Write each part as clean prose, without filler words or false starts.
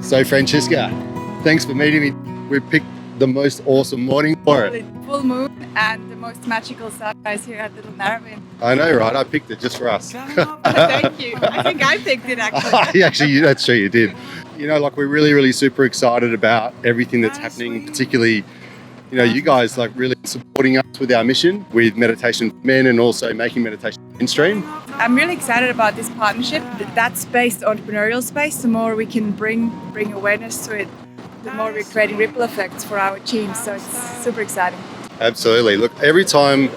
So Francesca, thanks for meeting me. We picked the most awesome morning for it. Full moon and the most magical sunrise here at Little Narrabeen. I know, right? I picked it just for us. Thank you. I think I picked it actually. Actually, that's true, you did. You know, like we're really super excited about everything that's happening, particularly, you know, you guys like really supporting us with our mission with meditation for men and also making meditation mainstream. I'm really excited about this partnership. That space, the entrepreneurial space, the more we can bring awareness to it, the more we're creating ripple effects for our teams. So it's super exciting. Absolutely. Look, every time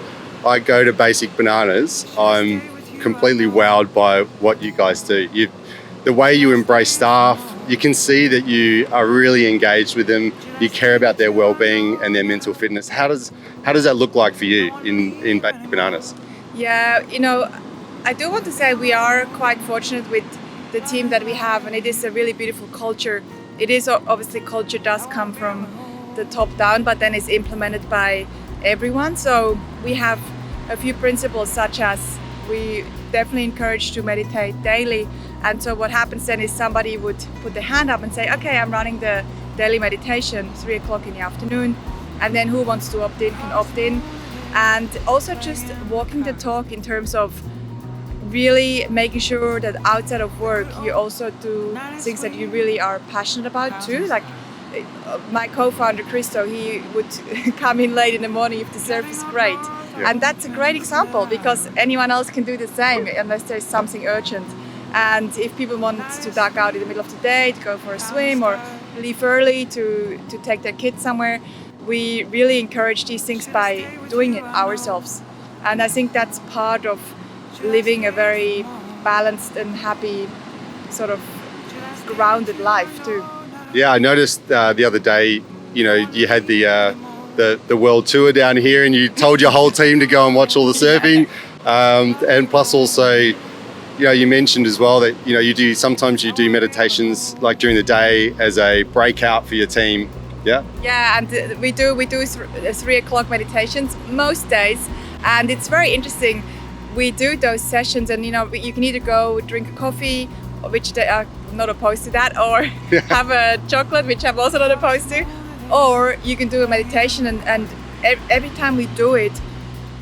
I go to Basic Bananas, I'm completely wowed by what you guys do. The way you embrace staff, you can see that you are really engaged with them. You care about their well-being and their mental fitness. How does that look like for you in Basic Bananas? Yeah, you know, I do want to say we are quite fortunate with the team that we have, and it is a really beautiful culture. It is obviously culture does come from the top down, but then it's implemented by everyone. So we have a few principles, such as we definitely encourage to meditate daily. And so what happens then is somebody would put their hand up and say, okay, I'm running the daily meditation 3 o'clock in the afternoon. And then who wants to opt in can opt in. And also just walking the talk in terms of really making sure that outside of work, you also do things that you really are passionate about too. Like my co-founder, Christo, he would come in late in the morning if the surf is great. Yeah. And that's a great example because anyone else can do the same unless there's something urgent. And if people want to duck out in the middle of the day to go for a swim or leave early to take their kids somewhere, we really encourage these things by doing it ourselves. And I think that's part of living a very balanced and happy, sort of grounded life too. Yeah, I noticed the other day, you know, you had the world tour down here and you told your whole team to go and watch all the surfing. And plus also, you know, you mentioned as well that, you know, sometimes you do meditations like during the day as a breakout for your team. Yeah. Yeah, and we do 3 o'clock meditations most days, and it's very interesting. We do those sessions, and you know, you can either go drink a coffee, which they are not opposed to that, or have a chocolate, which I'm also not opposed to, or you can do a meditation. And every time we do it,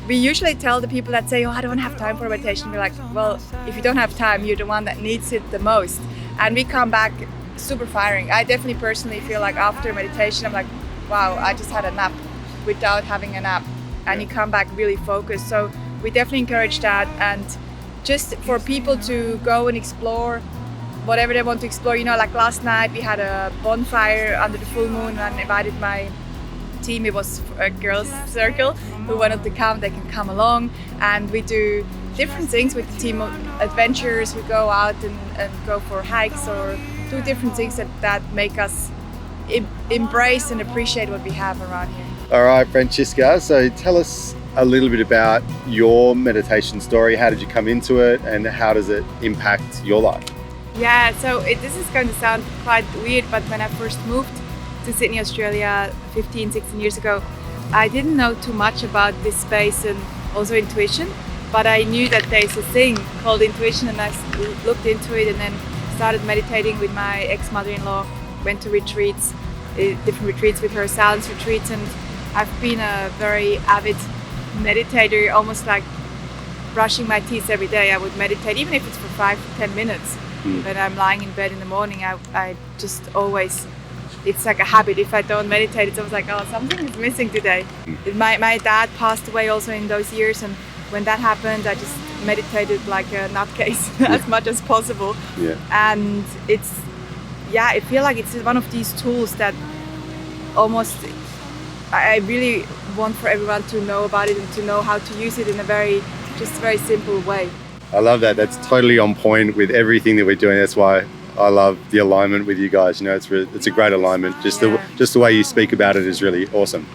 we usually tell the people that say, oh, I don't have time for a meditation. We're like, well, if you don't have time, you're the one that needs it the most. And we come back super firing. I definitely personally feel like after meditation, I'm like, wow, I just had a nap without having a nap. And you come back really focused. So we definitely encourage that. And just for people to go and explore whatever they want to explore. You know, like last night we had a bonfire under the full moon and invited my team. It was a girls' circle who wanted to come, they can come along. And we do different things with the team, adventures. We go out and go for hikes or do different things that make us embrace and appreciate what we have around here. All right, Francesca, so tell us a little bit about your meditation story. How did you come into it and how does it impact your life? Yeah, so this is going to sound quite weird, but when I first moved to Sydney, Australia 15, 16 years ago, I didn't know too much about this space and also intuition, but I knew that there's a thing called intuition, and I looked into it and then started meditating with my ex-mother-in-law, went to retreats, different retreats with her, silence retreats, and I've been a very avid meditator, almost like brushing my teeth every day. I would meditate, even if it's for 5 to 10 minutes. When I'm lying in bed in the morning, I just always, it's like a habit. If I don't meditate, it's always like, oh, something is missing today. My dad passed away also in those years, and when that happened, I just meditated like a nutcase as much as possible. Yeah. And I feel like it's one of these tools that almost, I really want for everyone to know about it and to know how to use it in a very simple way. I love that. That's totally on point with everything that we're doing. That's why I love the alignment with you guys. You know, it's a great alignment. Just the way you speak about it is really awesome.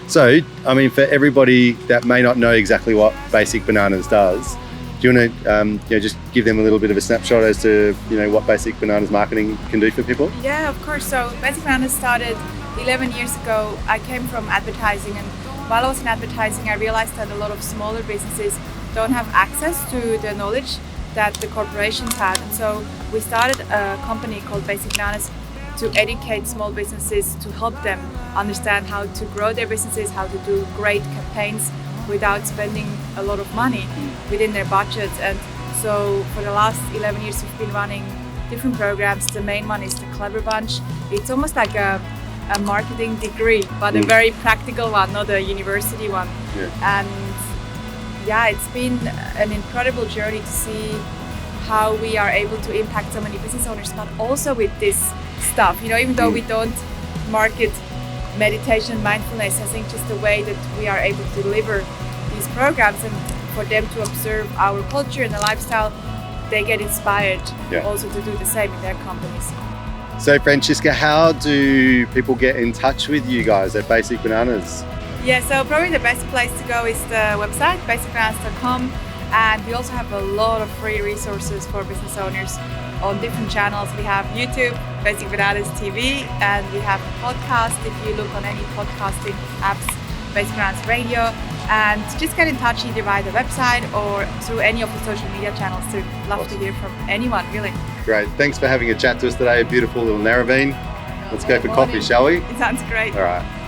So, I mean, for everybody that may not know exactly what Basic Bananas does, do you want to just give them a little bit of a snapshot as to what Basic Bananas marketing can do for people? Yeah, of course. So Basic Bananas started 11 years ago. I came from advertising, and while I was in advertising, I realized that a lot of smaller businesses don't have access to the knowledge that the corporations had. And so we started a company called Basic Bananas to educate small businesses, to help them understand how to grow their businesses, how to do great campaigns without spending a lot of money within their budgets. And so for the last 11 years, we've been running different programs. The main one is the Clever Bunch. It's almost like a marketing degree, but a very practical one, not a university one. And yeah, it's been an incredible journey to see how we are able to impact so many business owners, but also with this stuff. Even though we don't market meditation, mindfulness, I think just the way that we are able to deliver these programs and for them to observe our culture and the lifestyle, they get inspired also to do the same in their companies. So Francesca, how do people get in touch with you guys at Basic Bananas? Yeah, so probably the best place to go is the website, basicbananas.com. And we also have a lot of free resources for business owners on different channels. We have YouTube, Basic Bananas TV, and we have a podcast. If you look on any podcasting apps, Basic Bananas Radio, and just get in touch either via the website or through any of the social media channels. So love to hear from anyone, really. Great. Thanks for having a chat to us today. A beautiful little narrabeen. Let's go for coffee, shall we? It sounds great. All right.